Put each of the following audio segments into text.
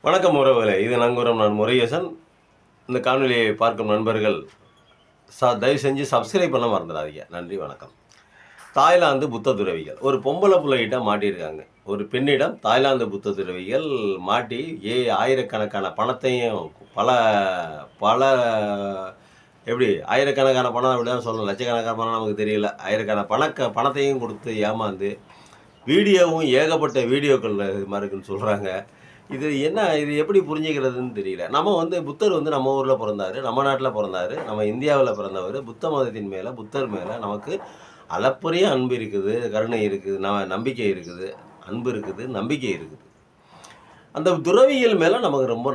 வணக்கம் உறவுகளே, இது நங்கூரம். நான் முருகேசன். இந்த காணொலியை பார்க்கும் நண்பர்கள் தயவு செஞ்சு சப்ஸ்கிரைப் பண்ண மறந்துடாதீங்க. நன்றி, வணக்கம். தாய்லாந்து புத்த துறவிகள் ஒரு பொம்பளை பிள்ளைகிட்ட மாட்டியிருக்காங்க. ஒரு பெண்ணிடம் தாய்லாந்து புத்த துறவிகள் மாட்டி ஆயிரக்கணக்கான பணத்தையும் பல பல எப்படி ஆயிரக்கணக்கான பணம் அப்படி தான் சொல்லணும், லட்சக்கணக்கான பணம் நமக்கு தெரியல. ஆயிரக்கணக்கான பணத்தையும் கொடுத்து ஏமாந்து வீடியோவும் ஏகப்பட்ட வீடியோக்கள் இது மாதிரி இருக்குன்னு சொல்கிறாங்க. இது எப்படி புரிஞ்சுக்கிறதுன்னு தெரியல. புத்தர் நம்ம ஊரில் பிறந்தார், நம்ம நாட்டில் பிறந்தார், நம்ம இந்தியாவில் பிறந்தவர். புத்த மதத்தின் மேலே, புத்தர் மேலே நமக்கு அளப்பரிய அன்பு இருக்குது, கருணை இருக்குது, நம்பிக்கை இருக்குது, அன்பு இருக்குது, நம்பிக்கை இருக்குது. அந்த துறவிகள் மேலே நமக்கு ரொம்ப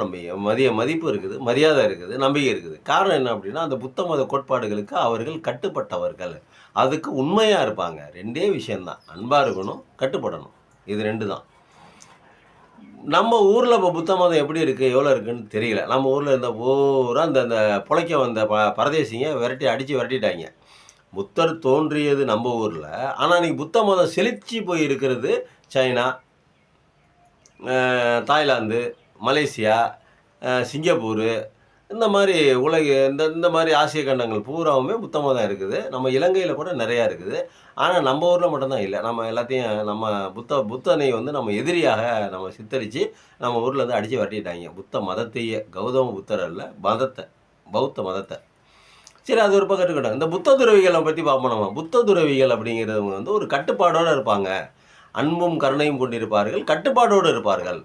மதிப்பு இருக்குது, மரியாதை இருக்குது, நம்பிக்கை இருக்குது. காரணம் என்ன அப்படின்னா, அந்த புத்த மத கோட்பாடுகளுக்கு அவர்கள் கட்டுப்பட்டவர்கள். அதுக்கு உண்மையாக இருப்பாங்க. ரெண்டே விஷயந்தான், அன்பாக இருக்கணும், கட்டுப்படணும். இது ரெண்டு தான். நம்ம ஊரில் இப்போ புத்த மதம் எப்படி இருக்குது, எவ்வளோ இருக்குதுன்னு தெரியல. நம்ம ஊரில் இருந்த பூரா அந்த பிழைக்க வந்த பரதேசிங்க அடித்து விரட்டிட்டாங்க. புத்தர் தோன்றியது நம்ம ஊரில். ஆனால் இன்றைக்கி புத்த மதம் செழிச்சு போய் இருக்கிறது சைனா, தாய்லாந்து, மலேசியா, சிங்கப்பூர், இந்த மாதிரி இந்த மாதிரி ஆசிய கண்டங்கள் பூராவுமே புத்த மதம் இருக்குது. நம்ம இலங்கையில் கூட நிறையா இருக்குது. ஆனால் நம்ம ஊரில் மட்டும்தான் இல்லை. நம்ம எல்லாத்தையும் நம்ம புத்தனை நம்ம எதிரியாக நம்ம சித்தரித்து நம்ம ஊரில் அடித்து வரட்டிட்டாங்க. புத்த மதத்தையே, கௌதம புத்தர் அல்ல, பௌத்த மதத்தை. சரி, அது ஒரு பக்கம் இருக்கட்டும். இந்த புத்த துறவிகளை பற்றி பார்ப்போம். நம்ம புத்த துறவிகள் அப்படிங்கிறவங்க ஒரு கட்டுப்பாடோடு இருப்பாங்க. அன்பும் கருணையும் கொண்டிருப்பார்கள், கட்டுப்பாடோடு இருப்பார்கள்.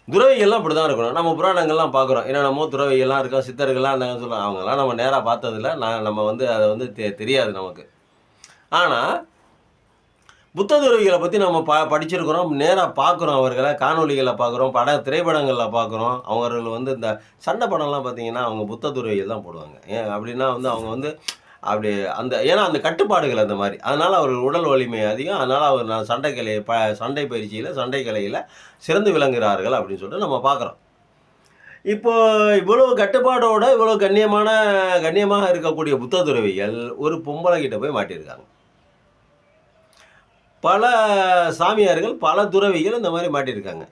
துறவிகள்லாம் இப்படி தான் இருக்கணும். நம்ம புராணங்கள்லாம் பார்க்குறோம். என்னென்னமோ துறவிகள்லாம் இருக்கோம், சித்தர்கள்லாம் இருந்தாங்கன்னு சொல்லுவாங்க. அவங்கெல்லாம் நம்ம நேராக பார்த்ததில்ல. நம்ம அதை தெரியாது நமக்கு. ஆனால் புத்த துறவிகளை பற்றி நம்ம படிச்சிருக்கிறோம், நேராக பார்க்குறோம். அவர்களை காணொலிகளை பார்க்குறோம், திரைப்படங்களில் பார்க்குறோம். அவர்கள் இந்த சண்டை படம்லாம் பார்த்தீங்கன்னா அவங்க புத்த துறவிகள் தான் போடுவாங்க. ஏன் அப்படின்னா அவங்க அப்படி ஏன்னா அந்த கட்டுப்பாடுகள் அந்த மாதிரி. அதனால் அவர்கள் உடல் வலிமை அதிகம். அதனால் அவர் சண்டை பயிற்சியில், சண்டை கலையில் சிறந்து விளங்குகிறார்கள் அப்படின்னு சொல்லிட்டு நம்ம பார்க்குறோம். இப்போ இவ்வளோ கட்டுப்பாடோடு இவ்வளோ கண்ணியமாக இருக்கக்கூடிய புத்த துறவிகள் ஒரு பொம்பளை கிட்ட போய் மாட்டியிருக்காங்க. பல சாமியார்கள், பல துறவிகள் இந்த மாதிரி மாட்டியிருக்காங்க.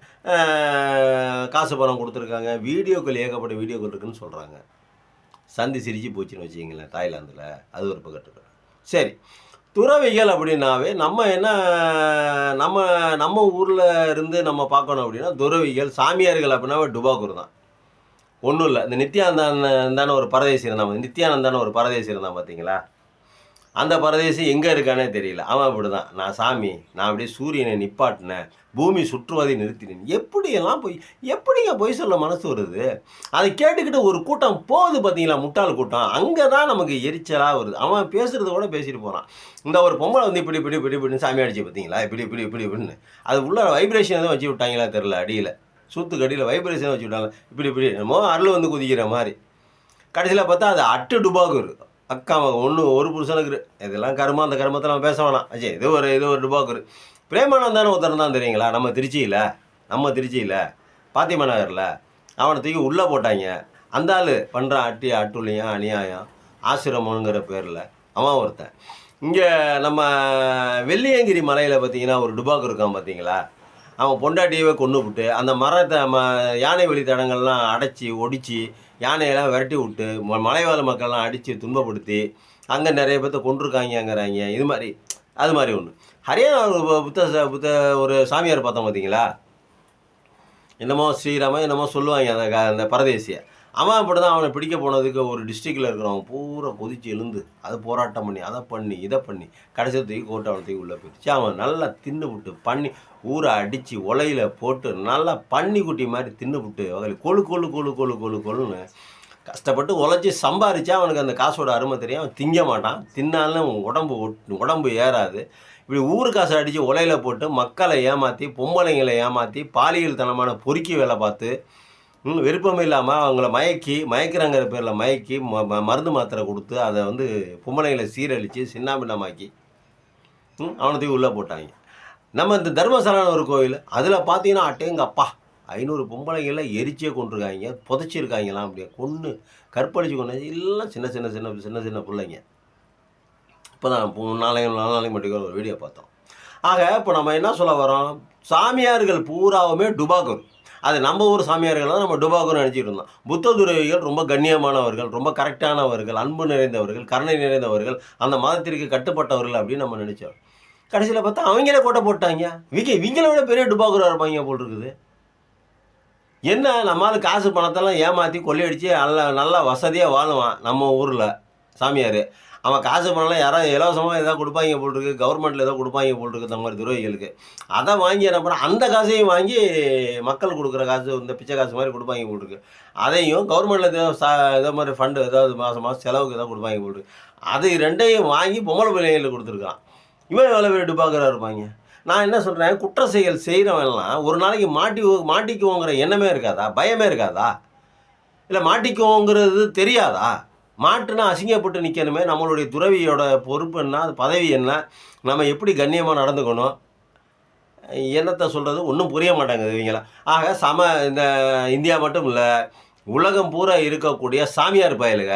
காசு பணம் கொடுத்துருக்காங்க. ஏகப்பட்ட வீடியோக்கள் இருக்குதுன்னு சொல்கிறாங்க. சந்தி சிரிச்சு போச்சுன்னு வச்சுக்கிங்களேன் தாய்லாந்தில். அது ஒரு பக்கத்துக்கு. சரி, துறவிகள் அப்படின்னாவே நம்ம ஊரில் இருந்து நம்ம பார்க்கணும் அப்படின்னா, துறவிகள் சாமியார்கள் அப்படின்னாவே டுபாக்கூர் தான். ஒன்றும் இல்லை. இந்த நித்யானந்தான ஒரு பரதேசி இருந்தான் பார்த்தீங்களா? அந்த பரதேசி எங்கே இருக்கானே தெரியல. அவன் அப்படி தான், நான் சாமி, நான் அப்படியே சூரியனை நிப்பாட்டினேன், பூமி சுற்றுவதை நிறுத்தினேன். எப்படிங்க பொய் சொல்ல மனசு வருது? அதை கேட்டுக்கிட்டு ஒரு கூட்டம் போகுது பார்த்தீங்களா, முட்டாள் கூட்டம். அங்கே தான் நமக்கு எரிச்சலாக வருது. அவன் பேசுகிறத கூட பேசிட்டு போகிறான். இந்த ஒரு பொம்பளை இப்படின்னு சாமி அடிச்சு பார்த்தீங்களா, இப்படின்னு அது உள்ள வைப்ரேஷன் எதுவும் வச்சு விட்டாங்களா தெரில. அடியில் சூத்துக்கு அடியில் வைப்ரேஷன் வச்சு விட்டாங்க. இப்படி என்னமோ அருள் குதிக்கிற மாதிரி. கடைசியில் பார்த்தா அது அட்டு டுபாக்கூர். அக்கா ஒரு புருஷனுக்கு. இதெல்லாம் கருமா, அந்த கருமத்தை நம்ம பேச வேணாம். இது ஒரு டுபாக்கூர். பிரேமானந்தான ஒருத்தர் தான் தெரியுங்களா, நம்ம திருச்சியில் பாத்திமா நகரில். அவனை தூக்கி உள்ளே போட்டாங்க. அந்த ஆள் பண்ணுறான் அட்டுழியம், அநியாயம், ஆசிரமங்கிற பேரில் அவன் ஒருத்தன். இங்கே நம்ம வெள்ளியங்கிரி மலையில் பார்த்தீங்கன்னா ஒரு டுபாக்கூர் இருக்கான் பார்த்தீங்களா. அவன் பொண்டாட்டியவே கொண்டுவிட்டு அந்த மரத்தை யானை வழித்தடங்கள்லாம் அடைச்சி ஒடிச்சு யானையெல்லாம் விரட்டி விட்டு மலைவாழ் மக்கள்லாம் அடித்து துன்பப்படுத்தி அங்கே நிறைய பேர்த்த கொண்டிருக்காங்கிறாங்க. அது மாதிரி ஒன்று. ஹரியானா புத்த ஒரு சாமியார் பார்த்தோம் பார்த்தீங்களா, என்னமோ ஸ்ரீராம என்னமோ சொல்லுவாங்க அந்த பரதேசியை. அவன் அப்படி தான். அவனை பிடிக்க போனதுக்கு ஒரு டிஸ்ட்ரிக்டில் இருக்கிறவன் பூரா கொதிச்சு எழுந்து அதை போராட்டம் பண்ணி இதை பண்ணி கடைசியில் தூக்கி அவனை உள்ளே போயிடுச்சு. அவன் நல்லா தின்னு விட்டு ஊரை அடித்து உலையில் போட்டு நல்லா குட்டி மாதிரி தின்னு விட்டு கொழுன்னு கஷ்டப்பட்டு உழைச்சி சம்பாரிச்சா அவனுக்கு அந்த காசோட அருமை தெரியும். அவன் திங்க மாட்டான். தின்னாலும் உடம்பு ஏறாது. இப்படி ஊரு காசை அடித்து உலையில் போட்டு மக்களை ஏமாற்றி, பொம்பளைங்களை ஏமாற்றி, பாலியல் தனமான பொறுக்கி வேலை பார்த்து, விருப்பம் இல்லாமல் அவங்கள மயக்கிறாங்கிற பேரில் மருந்து மாத்திரை கொடுத்து அதை பொம்பளைங்களை சீரழித்து சின்னாபின்னமாக்கி அவனத்துக்கு உள்ளே போட்டாங்க. நம்ம இந்த தர்மசாலான ஒரு கோவில், அதில் பார்த்தீங்கன்னா அட்டேங்கப்பா 500 பொம்பளைங்களை எரிச்சே கொண்டிருக்காங்க, புதைச்சிருக்காங்களாம். அப்படியே கற்பழிச்சு கொண்டு எல்லாம் சின்ன பிள்ளைங்க. இப்போ தான் 4 நாளைக்கு மட்டும் ஒரு வீடியோ பார்த்தோம். ஆக இப்போ நம்ம என்ன சொல்ல வரோம், சாமியார்கள் பூராவுமே டுபாக்கூர். அது நம்ம ஊர் சாமியார்கள் தான் நம்ம டுபாக்கூர்னு நினச்சிட்டு இருந்தோம். புத்த துறவிகள் ரொம்ப கண்ணியமானவர்கள், ரொம்ப கரெக்டானவர்கள், அன்பு நிறைந்தவர்கள், கருணை நிறைந்தவர்கள், அந்த மதத்திற்கு கட்டுப்பட்டவர்கள் அப்படின்னு நம்ம நினச்சோம். கடைசியில் பார்த்தா அவங்களே கோட்டை போட்டாங்க. இவங்கள விட பெரிய டுபாக்கூரா இருப்பாங்க போல் இருக்குது. என்ன நம்மளால் காசு பணத்தெல்லாம் ஏமாற்றி கொள்ளையடிச்சு நல்லா வசதியாக வாழுவான் நம்ம ஊரில் சாமியார். அவன் காசு பணம்லாம் யாராவது இலவசமாக எதாவது கொடுப்பாங்க போல் இருக்குது, கவர்மெண்ட்டில் ஏதோ கொடுப்பாங்க போல் இருக்குது இந்த மாதிரி துறவிகளுக்கு. அதை வாங்கி என்ன பண்ண, அந்த காசையும் வாங்கி மக்கள் கொடுக்குற காசு இந்த பிச்சை காசு மாதிரி கொடுப்பாங்க போல் இருக்குது. அதையும் கவர்மெண்ட்டில் ஏதோ மாதிரி ஃபண்டு ஏதாவது மாதம் செலவுக்கு ஏதாவது கொடுப்பாங்க போல் இருக்குது. அது ரெண்டையும் வாங்கி பொம்பளை பிள்ளைங்களுக்கு கொடுத்துருக்கான். இவன் எவ்வளோ பேர் டுபாக்கராக இருப்பாங்க. நான் என்ன சொல்கிறேன், குற்ற செயல் செய்கிறவன்லாம் ஒரு நாளைக்கு மாட்டிக்குவோங்கிற எண்ணமே இருக்காதா, பயமே இருக்காதா? இல்லை மாட்டிக்குவோங்கிறது தெரியாதா? மாட்டுனா அசிங்கப்பட்டு நிற்கணுமே. நம்மளுடைய துறவியோட பொறுப்பு என்ன, அது பதவி என்ன, நம்ம எப்படி கண்ணியமாக நடந்துக்கணும், என்னத்தை சொல்கிறது ஒன்றும் புரிய மாட்டாங்குது இவங்களாம். ஆக இந்த இந்தியா மட்டும் இல்லை, உலகம் பூரா இருக்கக்கூடிய சாமியார் பயலுக,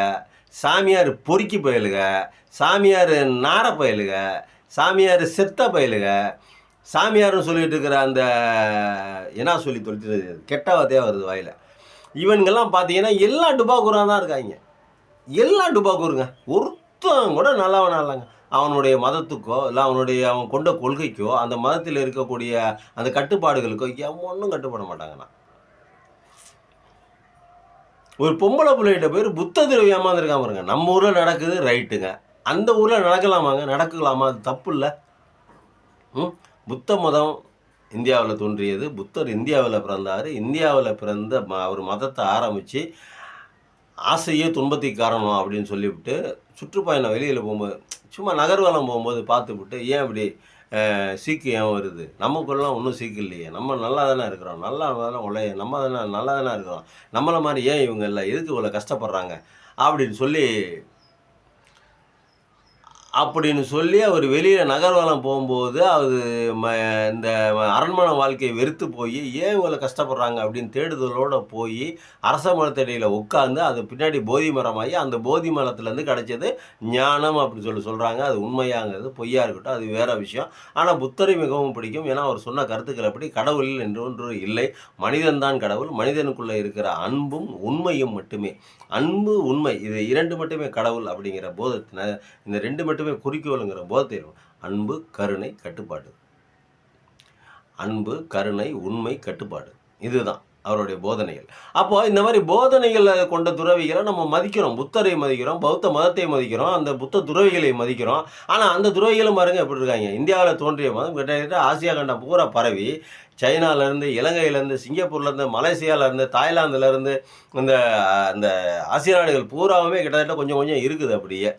சாமியார் பொறுக்கி பயலுக, சாமியார் நார பயலுக, சாமியார் செத்த பயலுக, சாமியார்னு சொல்லிட்டு இருக்கிற அந்த என்ன சொல்லி தொலைத்து கெட்ட வார்த்தையாக வருது வாயில். இவனுங்கெல்லாம் பார்த்தீங்கன்னா எல்லா டுபாக்கூராக தான் இருக்காங்க. எல்லாம் டுபாக்கூருங்க. ஒருத்தன் கூட நல்லவனா இல்லைங்க. அவனுடைய மதத்துக்கோ இல்லை அவன் கொண்ட கொள்கைக்கோ அந்த மதத்தில் இருக்கக்கூடிய அந்த கட்டுப்பாடுகளுக்கோ ஒன்றும் கட்டுப்பட மாட்டாங்கண்ணா. ஒரு பொம்பளை பிள்ளைகிட்ட பேர் புத்த துறவி ஏமாந்துருக்காம இருங்க. நம்ம ஊரில் நடக்குது ரைட்டுங்க, அந்த ஊரில் நடக்கலாமாங்க? நடக்கலாமா? அது தப்பு இல்லை. புத்த மதம் இந்தியாவில் தோன்றியது. புத்தர் இந்தியாவில் பிறந்தார். இந்தியாவில் பிறந்த ஒரு மதத்தை ஆரம்பித்து ஆசையே துன்பத்துக்கு காரணம் அப்படின்னு சொல்லிவிட்டு சுற்றுப்பயணம் வெளியில் போகும்போது சும்மா நகர்வலம் போகும்போது பார்த்துவிட்டு ஏன் இப்படி சீக்கு ஏன் வருது, நமக்குள்ளலாம் ஒன்றும் சீக்கு இல்லையே, நம்ம நல்லா தானே இருக்கிறோம், நல்லா தானே உழைய, நம்ம தானே நல்லா தானே இருக்கிறோம், நம்மளை மாதிரி ஏன் இவங்க இல்லை, எதுக்கு இவ்வளோ கஷ்டப்படுறாங்க அப்படின்னு சொல்லி அவர் வெளியில் நகர்வலம் போகும்போது அது இந்த அரண்மனை வாழ்க்கையை வெறுத்து போய் ஏன் இவ்வளோ கஷ்டப்படுறாங்க அப்படின்னு தேடுதலோடு போய் அரச மரத்தடியில் உட்காந்து அது பின்னாடி போதி மரமாகி அந்த போதி மரத்துலேருந்து கிடைச்சது ஞானம் அப்படின்னு சொல்கிறாங்க. அது உண்மையாங்கிறது பொய்யா இருக்கட்டும், அது வேறு விஷயம். ஆனால் புத்தரை மிகவும் பிடிக்கும். ஏன்னா அவர் சொன்ன கருத்துக்கள் அப்படி கடவுள் என்று ஒன்று இல்லை, மனிதன்தான் கடவுள். மனிதனுக்குள்ளே இருக்கிற அன்பும் உண்மையும் மட்டுமே, அன்பு உண்மை இது இரண்டு மட்டுமே கடவுள் அப்படிங்கிற போதத்தின இந்த ரெண்டு மட்டுமே குறிக்கோளுங்கிற போதத்தை அன்பு கருணை கட்டுப்பாடு, அன்பு கருணை உண்மை கட்டுப்பாடு, இதுதான் அவருடைய போதனைகள். அப்போ இந்த மாதிரி போதனைகளை கொண்ட துறவிகளை நம்ம மதிக்கிறோம். புத்தரை மதிக்கிறோம், பௌத்த மதத்தை மதிக்கிறோம், அந்த புத்த துறவிகளை மதிக்கிறோம். ஆனால் அந்த துறவிகளும் பாருங்க எப்படி இருக்காங்க. இந்தியாவில் தோன்றிய மதம் கிட்டத்தட்ட ஆசியா கண்டம் பூரா பரவி சைனாலேருந்து, இலங்கையிலேருந்து, சிங்கப்பூர்லேருந்து, மலேசியாவிலேருந்து, தாய்லாந்துலேருந்து இந்த ஆசிய நாடுகள் பூராவுமே கிட்டத்தட்ட கொஞ்சம் கொஞ்சம் இருக்குது. அப்படியே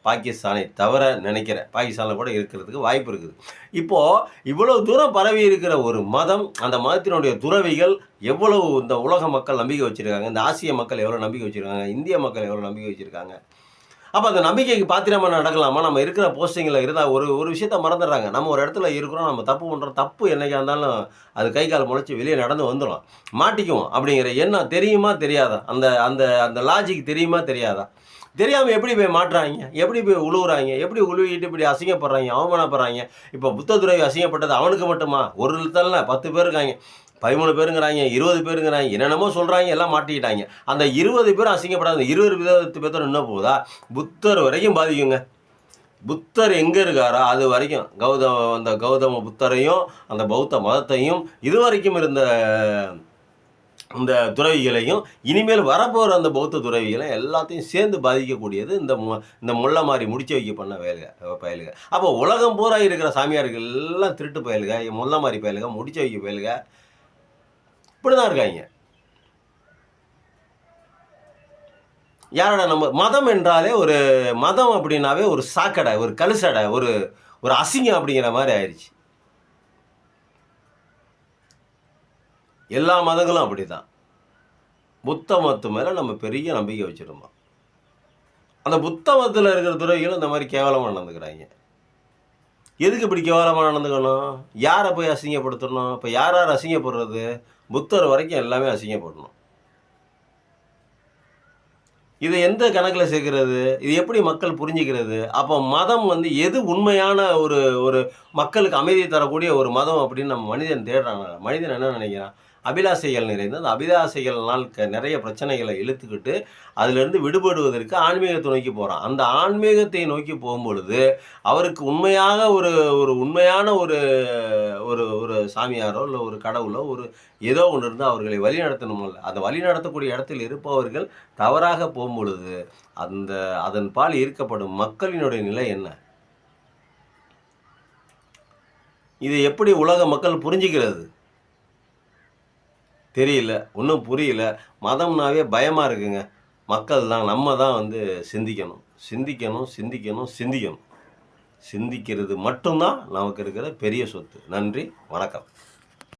பாகிஸ்தானை தவிர நினைக்கிறேன், பாகிஸ்தானில் கூட இருக்கிறதுக்கு வாய்ப்பு இருக்குது. இப்போது இவ்வளோ தூரம் பரவி இருக்கிற ஒரு மதம், அந்த மதத்தினுடைய துறவிகள் எவ்வளவு இந்த உலக மக்கள் நம்பிக்கை வச்சுருக்காங்க, இந்த ஆசிய மக்கள் எவ்வளோ நம்பிக்கை வச்சுருக்காங்க, இந்திய மக்கள் எவ்வளோ நம்பிக்கை வச்சுருக்காங்க. அப்போ அந்த நம்பிக்கைக்கு பாத்திரமாக நடக்கலாமா? நம்ம இருக்கிற போஸ்டிங்கில் இருந்தால் ஒரு விஷயத்த மறந்துடுறாங்க. நம்ம ஒரு இடத்துல இருக்கிறோம், நம்ம தப்பு பண்ணுறோம், தப்பு என்னைக்கா இருந்தாலும் அது கை கால் முளைச்சி வெளியே நடந்து வந்துடும், மாட்டிக்குவோம் அப்படிங்கிற எண்ணம் தெரியுமா தெரியாதா? அந்த அந்த அந்த லாஜிக் தெரியுமா தெரியாதா? தெரியாமல் எப்படி போய் மாட்டுறாங்க, எப்படி போய் உழுவுறாங்க, எப்படி உழுவிட்டு இப்படி அசிங்கப்படுறாங்க, அவமானப்படுறாங்க. இப்போ புத்த துறவி அசிங்கப்பட்டது அவனுக்கு மட்டுமா? ஒரு இடத்துல 10 பேர் இருக்காங்க, 13 பேருங்கிறாங்க, 20 பேருங்கிறாங்க, என்னென்னமோ சொல்கிறாங்க, எல்லாம் மாட்டிக்கிட்டாங்க. அந்த 20 பேரும் அசிங்கப்படாத 20 பேர்த்தோட இன்னும் போதா? புத்தர் வரைக்கும் பாதிக்குங்க. புத்தர் எங்கே இருக்காரோ அது வரைக்கும் அந்த கௌதம புத்தரையும் அந்த பௌத்த மதத்தையும் இதுவரைக்கும் இருந்த இந்த துறவிகளையும் இனிமேல் வரப்போகிற அந்த பௌத்த துறவிகளை எல்லாத்தையும் சேர்ந்து பாதிக்கக்கூடியது இந்த முல்லை மாதிரி முடிச்சு வைக்க பண்ண பயலுக. அப்போ உலகம் பூரா இருக்கிற சாமியார்கள் எல்லாம் திருட்டு பயலுக, முல்லை மாதிரி பயலுக, முடிச்சு வைக்க பயலுக, இப்படி தான் இருக்காங்க. யாரோட நம்ம மதம் என்றாலே ஒரு மதம் அப்படின்னாவே ஒரு சாக்கடை, ஒரு கலுசடை, ஒரு அசிங்கம் அப்படிங்கிற மாதிரி ஆயிடுச்சு. எல்லா மதங்களும் அப்படி தான். புத்த மதத்து மேலே நம்ம பெரிய நம்பிக்கை வச்சுருந்தோம். அந்த புத்த மதத்தில் இருக்கிற துறவிகளும் இந்த மாதிரி கேவலமாக நடந்துக்கிறாங்க. எதுக்கு இப்படி கேவலமாக நடந்துக்கணும்? யாரை போய் அசிங்கப்படுத்தணும்? இப்போ யார் அசிங்கப்படுறது? புத்தர் வரைக்கும் எல்லாமே அசிங்கப்படணும். இதை எந்த கணக்கில் சேர்க்கிறது? இது எப்படி மக்கள் புரிஞ்சுக்கிறது? அப்போ மதம் எது உண்மையான ஒரு மக்களுக்கு அமைதி தரக்கூடிய ஒரு மதம் அப்படின்னு நம்ம மனிதன் தேடுறாங்க. மனிதன் என்ன நினைக்கிறான்? அபிலாசைகள் நிறைந்த அந்த அபிலாசைகள்னால் நிறைய பிரச்சனைகளை இழுத்துக்கிட்டு அதிலிருந்து விடுபடுவதற்கு ஆன்மீகத்தை நோக்கி போகிறான். அந்த ஆன்மீகத்தை நோக்கி போகும்பொழுது அவருக்கு உண்மையாக ஒரு ஒரு உண்மையான ஒரு ஒரு ஒரு சாமியாரோ இல்லை ஒரு கடவுளோ ஒரு ஏதோ ஒன்று இருந்து அவர்களை வழி நடத்தணும்ல. அந்த வழி நடத்தக்கூடிய இடத்தில் இருப்பவர்கள் தவறாக போகும்பொழுது அதன் பால் ஈர்க்கப்படும் மக்களினுடைய நிலை என்ன? இதை எப்படி உலக மக்கள் புரிஞ்சுக்கிறது தெரியல, ஒன்றும் புரியல. மதம்னாவே பயமாக இருக்குங்க. மக்கள் தான் நம்ம தான் வந்து சிந்திக்கணும் சிந்திக்கணும் சிந்திக்கணும் சிந்திக்கணும். சிந்திக்கிறது மட்டும்தான் நமக்கு இருக்கிற பெரிய சொத்து. நன்றி, வணக்கம்.